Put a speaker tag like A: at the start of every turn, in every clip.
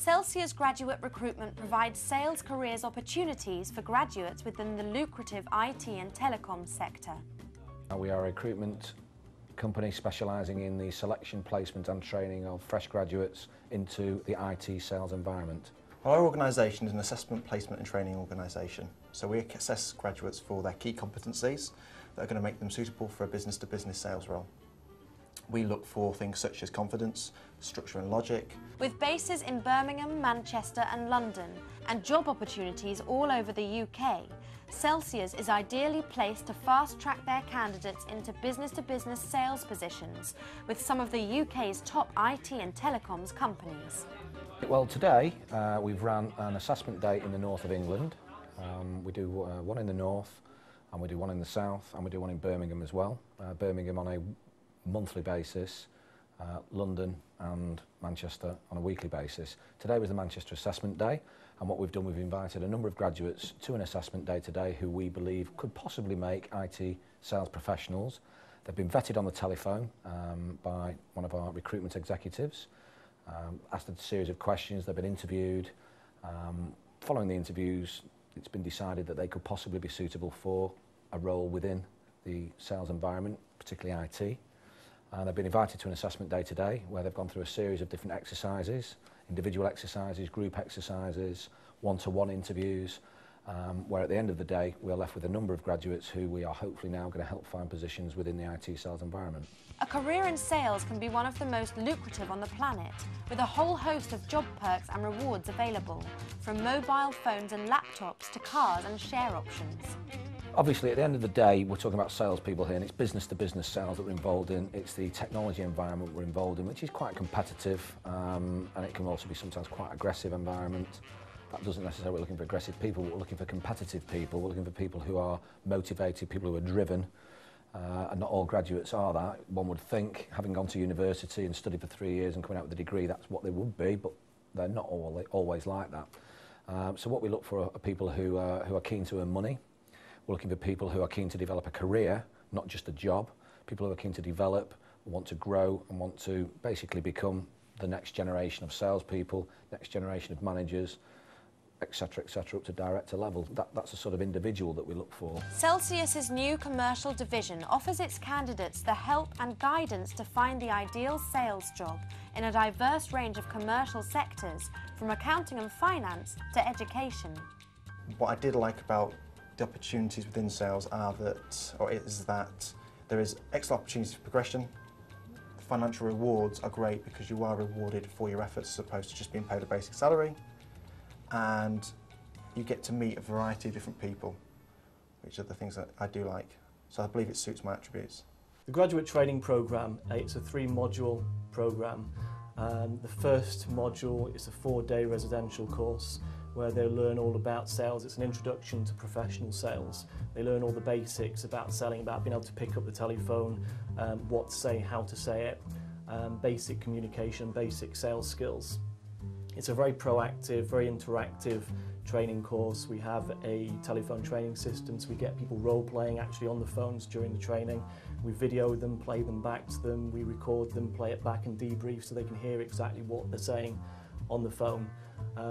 A: Celsius Graduate Recruitment provides sales careers opportunities for graduates within the lucrative IT and telecom sector.
B: We are a recruitment company specialising in the selection, placement and training of fresh graduates into the IT sales environment.
C: Our organisation is an assessment, placement and training organisation. So we assess graduates for their key competencies that are going to make them suitable for a business-to-business sales role. We look for things such as confidence, structure and logic.
A: With bases in Birmingham, Manchester and London, and job opportunities all over the UK, Celsius is ideally placed to fast-track their candidates into business-to-business sales positions with some of the UK's top IT and telecoms companies.
B: Well, today we've run an assessment day in the north of England. We do one in the north, and we do one in the south, and we do one in Birmingham as well. Birmingham on a monthly basis, London and Manchester on a weekly basis. Today was the Manchester Assessment Day, and what we've done, we've invited a number of graduates to an assessment day today who we believe could possibly make IT sales professionals. They've been vetted on the telephone by one of our recruitment executives, asked a series of questions, they've been interviewed. Following the interviews, it's been decided that they could possibly be suitable for a role within the sales environment, particularly IT. They've been invited to an assessment day today where they've gone through a series of different exercises, individual exercises, group exercises, one-to-one interviews, where at the end of the day we're left with a number of graduates who we are hopefully now going to help find positions within the IT sales environment.
A: A career in sales can be one of the most lucrative on the planet, with a whole host of job perks and rewards available, from mobile phones and laptops to cars and share options.
B: Obviously, at the end of the day, we're talking about salespeople here, and it's business-to-business sales that we're involved in. It's the technology environment we're involved in, which is quite competitive, and it can also be sometimes quite aggressive environment. That doesn't necessarily we're looking for aggressive people, we're looking for competitive people. We're looking for people who are motivated, people who are driven, and not all graduates are that. One would think, having gone to university and studied for 3 years and coming out with a degree, that's what they would be, but they're not always like that. So what we look for are people who are keen to earn money. We're looking for people who are keen to develop a career, not just a job. People who are keen to develop, want to grow and want to basically become the next generation of salespeople, next generation of managers, etc., up to director level. That's the sort of individual that we look for.
A: Celsius's new commercial division offers its candidates the help and guidance to find the ideal sales job in a diverse range of commercial sectors, from accounting and finance to education.
C: What I did like about the opportunities within sales is that there is excellent opportunities for progression. The financial rewards are great because you are rewarded for your efforts as opposed to just being paid a basic salary, and you get to meet a variety of different people, which are the things that I do like. So I believe it suits my attributes.
D: The graduate training programme, it's a 3-module programme. The first module is a 4-day residential course where they'll learn all about sales. It's an introduction to professional sales. They learn all the basics about selling, about being able to pick up the telephone, what to say, how to say it, basic communication, basic sales skills. It's a very proactive, very interactive training course. We have a telephone training system, so we get people role-playing actually on the phones during the training. We video them, play them back to them, we record them, play it back and debrief so they can hear exactly what they're saying on the phone.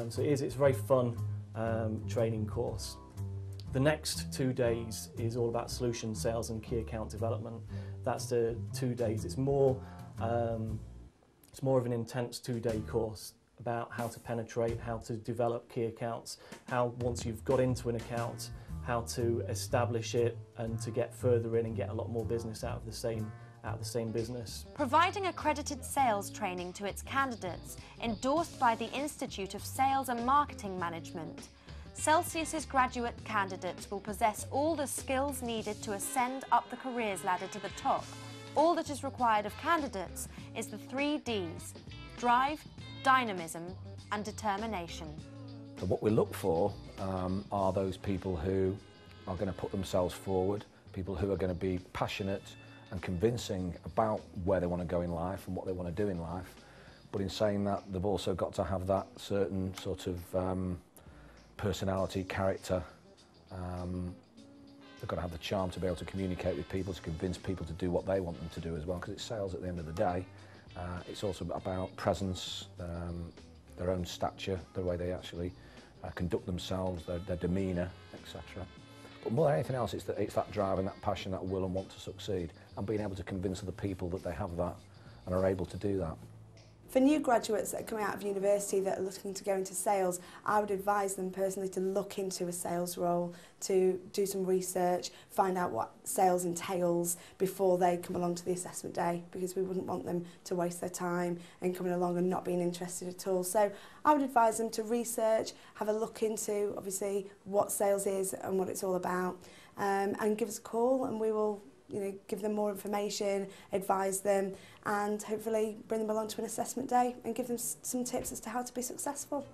D: So it's a very fun training course. The next 2 days is all about solution sales and key account development. That's the 2 days. It's more of an intense 2-day course about how to penetrate, how to develop key accounts, how once you've got into an account, how to establish it and to get further in and get a lot more business out of the same business.
A: Providing accredited sales training to its candidates, endorsed by the Institute of Sales and Marketing Management, Celsius's graduate candidates will possess all the skills needed to ascend up the careers ladder to the top. All that is required of candidates is the 3 Ds: drive, dynamism and determination.
B: So what we look for are those people who are going to put themselves forward, people who are going to be passionate and convincing about where they want to go in life and what they want to do in life. But in saying that, they've also got to have that certain sort of personality, character. They've got to have the charm to be able to communicate with people, to convince people to do what they want them to do as well, because it's sales at the end of the day. It's also about presence, their own stature, the way they actually conduct themselves, their demeanour, etc. But more than anything else, it's that drive and that passion, that will and want to succeed, and being able to convince other people that they have that and are able to do that.
E: For new graduates that are coming out of university that are looking to go into sales, I would advise them personally to look into a sales role, to do some research, find out what sales entails before they come along to the assessment day, because we wouldn't want them to waste their time and coming along and not being interested at all. So I would advise them to research, have a look into obviously what sales is and what it's all about, and give us a call and we will give them more information, advise them, and hopefully bring them along to an assessment day and give them some tips as to how to be successful.